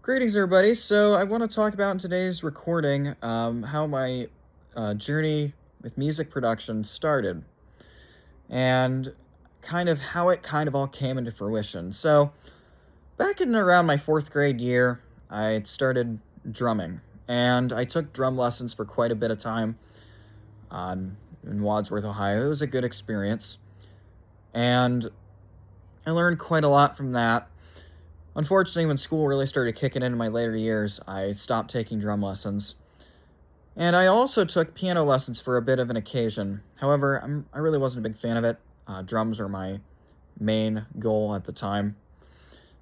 Greetings, everybody. So, I want to talk about in today's recording how my journey with music production started and kind of how it kind of all came into fruition. So, back in around my fourth grade year, I started drumming and I took drum lessons for quite a bit of time in Wadsworth, Ohio. It was a good experience and I learned quite a lot from that. Unfortunately, when school really started kicking in my later years, I stopped taking drum lessons. And I also took piano lessons for a bit of an occasion. However, I really wasn't a big fan of it. Drums are my main goal at the time.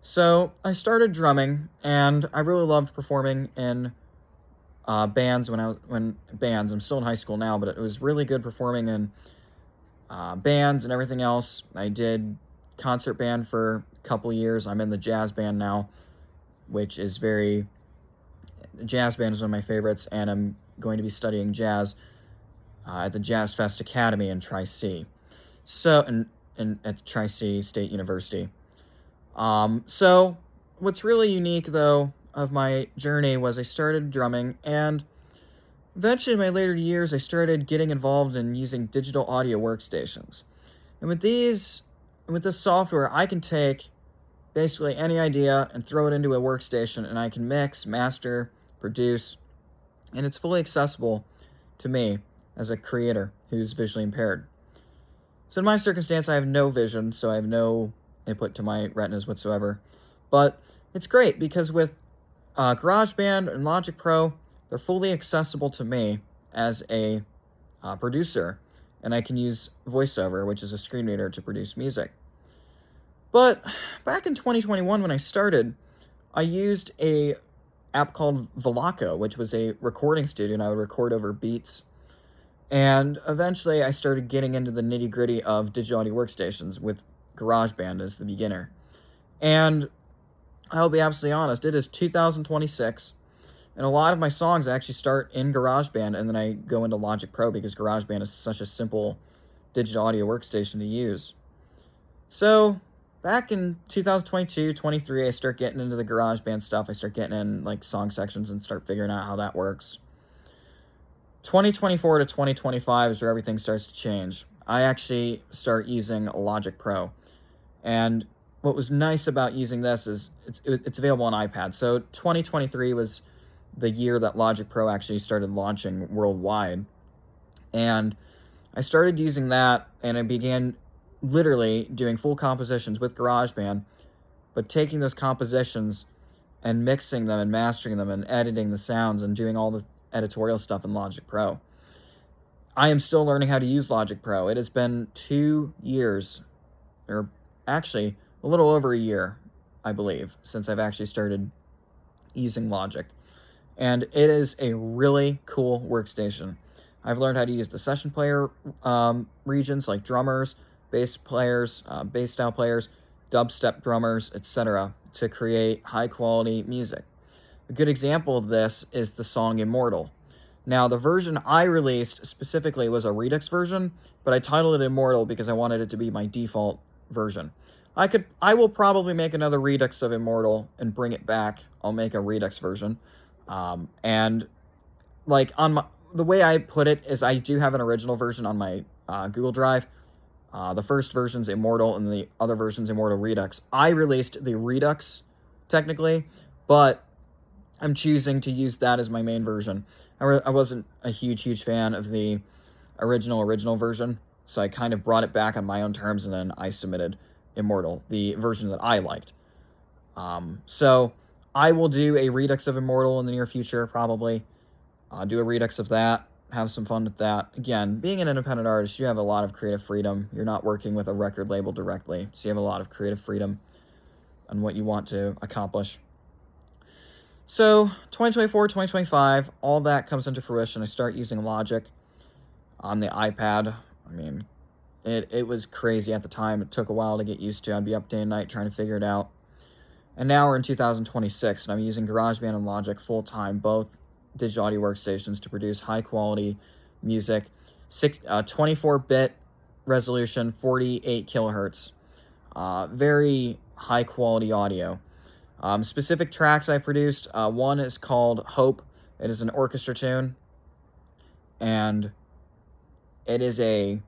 So I started drumming, and I really loved performing in bands when bands. I'm still in high school now, but it was really good performing in bands and everything else. I did concert band for a couple years. I'm in the jazz band now, which is very jazz band is one of my favorites, and I'm going to be studying jazz at the Jazz Fest Academy in Tri-C. So, at Tri-C State University. So what's really unique though of my journey was I started drumming, and eventually in my later years I started getting involved in using digital audio workstations. And with this software, I can take basically any idea and throw it into a workstation, and I can mix, master, produce, and it's fully accessible to me as a creator who's visually impaired. So in my circumstance, I have no vision, so I have no input to my retinas whatsoever. But it's great because with GarageBand and Logic Pro, they're fully accessible to me as a producer, and I can use VoiceOver, which is a screen reader, to produce music. But back in 2021, when I started, I used a app called Velaco, which was a recording studio, and I would record over beats. And eventually, I started getting into the nitty gritty of digital audio workstations with GarageBand as the beginner. And I'll be absolutely honest, it is 2026, and a lot of my songs actually start in GarageBand, and then I go into Logic Pro because GarageBand is such a simple digital audio workstation to use. So, back in 2022, 23, I start getting into the GarageBand stuff. I start getting in like song sections and start figuring out how that works. 2024 to 2025 is where everything starts to change. I actually start using Logic Pro. And what was nice about using this is it's available on iPad. So 2023 was the year that Logic Pro actually started launching worldwide. And I started using that, and I began literally doing full compositions with GarageBand, but taking those compositions and mixing them and mastering them and editing the sounds and doing all the editorial stuff in Logic Pro. I am still learning how to use Logic Pro. It has been 2 years, or actually a little over a year, I believe, since I've actually started using Logic. And it is a really cool workstation. I've learned how to use the session player regions like drummers, bass players, bass style players, dubstep drummers, etc., to create high quality music. A good example of this is the song Immortal. Now, the version I released specifically was a Redux version, but I titled it Immortal because I wanted it to be my default version. I will probably make another Redux of Immortal and bring it back. I'll make a Redux version. And like the way I put it is I do have an original version on my Google Drive. The first version's Immortal and the other version's Immortal Redux. I released the Redux technically, but I'm choosing to use that as my main version. I wasn't a huge fan of the original version, so I kind of brought it back on my own terms, and then I submitted Immortal, the version that I liked. So I will do a Redux of Immortal in the near future, probably. Do a Redux of that, have some fun with that. Again, being an independent artist, you have a lot of creative freedom. You're not working with a record label directly, so you have a lot of creative freedom on what you want to accomplish. So 2024, 2025, all that comes into fruition. I start using Logic on the iPad. I mean, it was crazy at the time. It took a while to get used to. I'd be up day and night trying to figure it out. And now we're in 2026, and I'm using GarageBand and Logic full-time, both digital audio workstations, to produce high-quality music. 24-bit resolution, 48 kilohertz. Very high-quality audio. Specific tracks I've produced, one is called Hope. It is an orchestra tune, and it is a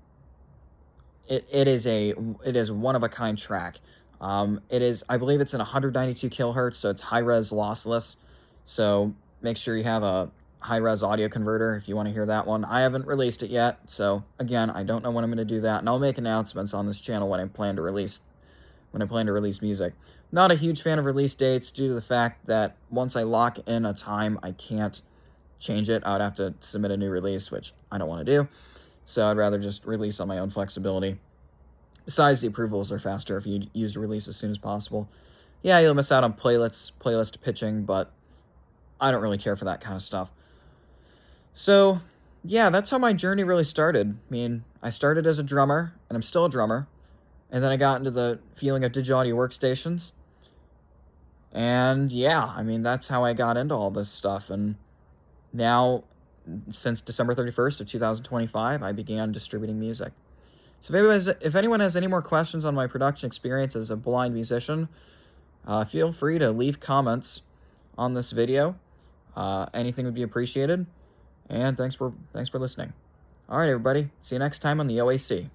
it is one of a kind track. It is, I believe it's in 192 kilohertz, so it's high res lossless. So make sure you have a high res audio converter if you want to hear that one. I haven't released it yet, so again, I don't know when I'm going to do that, and I'll make announcements on this channel when I plan to release music. Not a huge fan of release dates due to the fact that once I lock in a time, I can't change it. I would have to submit a new release, which I don't want to do. So I'd rather just release on my own flexibility. Besides, the approvals are faster if you use release as soon as possible. Yeah, you'll miss out on playlist pitching, but I don't really care for that kind of stuff. So, yeah, that's how my journey really started. I mean, I started as a drummer, and I'm still a drummer, and then I got into the feeling of digital audio workstations. And yeah, I mean, that's how I got into all this stuff. And now, since December 31st of 2025, I began distributing music. So if anyone has any more questions on my production experience as a blind musician, feel free to leave comments on this video. Anything would be appreciated. And thanks for listening. All right, everybody. See you next time on the OAC.